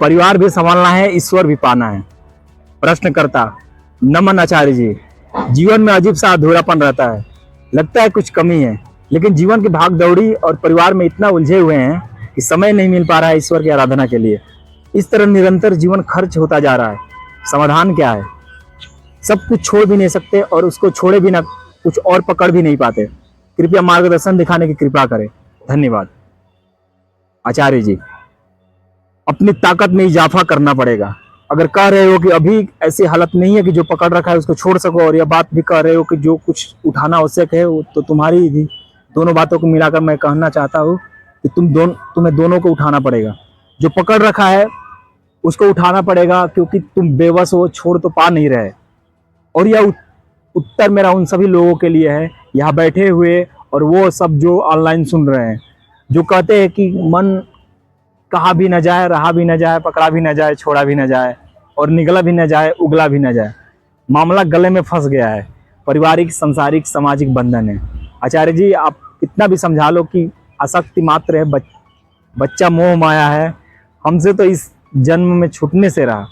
परिवार भी संभालना है, ईश्वर भी पाना है। प्रश्नकर्ता: नमन आचार्य जी। जीवन में अजीब सा अधूरापन रहता है, लगता है कुछ कमी है, लेकिन जीवन की भाग दौड़ी और परिवार में इतना उलझे हुए हैं कि समय नहीं मिल पा रहा है ईश्वर की आराधना के लिए। इस तरह निरंतर जीवन खर्च होता जा रहा है। समाधान क्या है? सब कुछ छोड़ भी नहीं सकते और उसको छोड़े बिना कुछ और पकड़ भी नहीं पाते। कृपया मार्गदर्शन दिखाने की कृपा करें, धन्यवाद। आचार्य जी: अपनी ताकत में इजाफा करना पड़ेगा। अगर कह रहे हो कि अभी ऐसी हालत नहीं है कि जो पकड़ रखा है उसको छोड़ सको, और यह बात भी कह रहे हो कि जो कुछ उठाना आवश्यक है, तो तुम्हारी दोनों बातों को मिलाकर मैं कहना चाहता हूँ कि तुम्हें दोनों को उठाना पड़ेगा। जो पकड़ रखा है उसको उठाना पड़ेगा, क्योंकि तुम बेबस हो, छोड़ तो पा नहीं रहे। और यह उत्तर मेरा उन सभी लोगों के लिए है यहाँ बैठे हुए, और वो सब जो ऑनलाइन सुन रहे हैं, जो कहते हैं कि मन कहा भी न जाए, रहा भी न जाए, पकड़ा भी न जाए, छोड़ा भी न जाए, और निगला भी न जाए, उगला भी न जाए। मामला गले में फंस गया है। पारिवारिक, सांसारिक, सामाजिक बंधन है। आचार्य जी, आप कितना भी समझा लो कि आसक्ति मात्र है, बच्चा मोह माया है, हमसे तो इस जन्म में छूटने से रहा।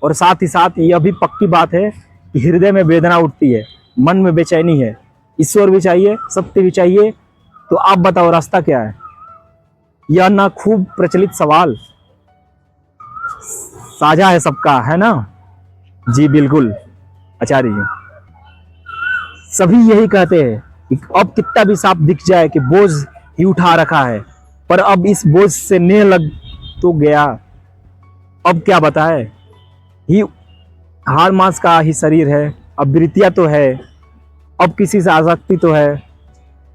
और साथ ही साथ यह भी पक्की बात है कि हृदय में वेदना उठती है, मन में बेचैनी है। ईश्वर भी चाहिए, सत्य भी चाहिए, तो आप बताओ रास्ता क्या है? यह ना खूब प्रचलित सवाल साझा है सबका, है ना? जी बिल्कुल आचार्य जी, सभी यही कहते हैं कि अब कितना भी साफ दिख जाए कि बोझ ही उठा रखा है, पर अब इस बोझ से नेह लग तो गया। अब क्या बताए, ही हार मांस का ही शरीर है, अब वृत्तियां तो है, अब किसी से आसक्ति तो है,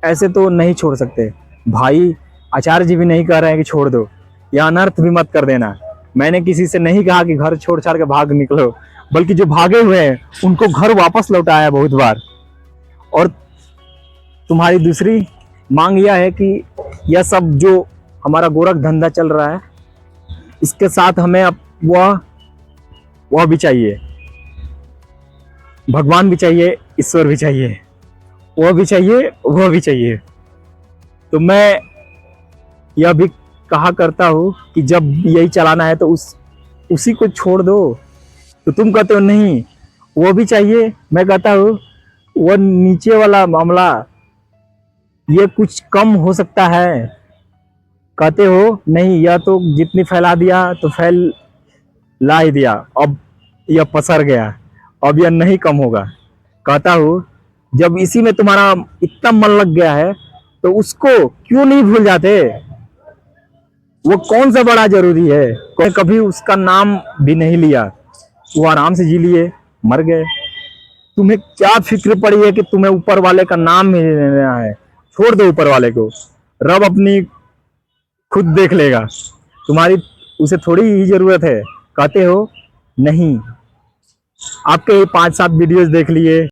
ऐसे तो नहीं छोड़ सकते। भाई, आचार्य जी भी नहीं कह रहे हैं कि छोड़ दो, या अनर्थ भी मत कर देना। मैंने किसी से नहीं कहा कि घर छोड़ छाड़ के भाग निकलो, बल्कि जो भागे हुए हैं उनको घर वापस लौटाया है बहुत बार। और तुम्हारी दूसरी मांग यह है कि यह सब जो हमारा गोरख धंधा चल रहा है, इसके साथ हमें अब वह भी चाहिए, भगवान भी चाहिए, ईश्वर भी चाहिए, वह भी चाहिए, वह भी चाहिए। तो मैं यह भी कहा करता हूँ कि जब यही चलाना है तो उसी को छोड़ दो। तो तुम कहते हो नहीं वो भी चाहिए, मैं कहता हूँ वो नीचे वाला मामला ये कुछ कम हो सकता है। कहते हो नहीं, यह तो जितनी फैला दिया तो फैला ही दिया, अब यह पसर गया, अब यह नहीं कम होगा। कहता हूँ जब इसी में तुम्हारा इतना मन लग गया है तो उसको क्यों नहीं भूल जाते? वो कौन सा बड़ा जरूरी है? कभी उसका नाम भी नहीं लिया, वो आराम से जी लिए, मर गए। तुम्हें क्या फिक्र पड़ी है कि तुम्हें ऊपर वाले का नाम ही लेना है? छोड़ दो ऊपर वाले को, रब अपनी खुद देख लेगा, तुम्हारी उसे थोड़ी ही जरूरत है। कहते हो नहीं, आपके 5-7 वीडियोस देख लिए,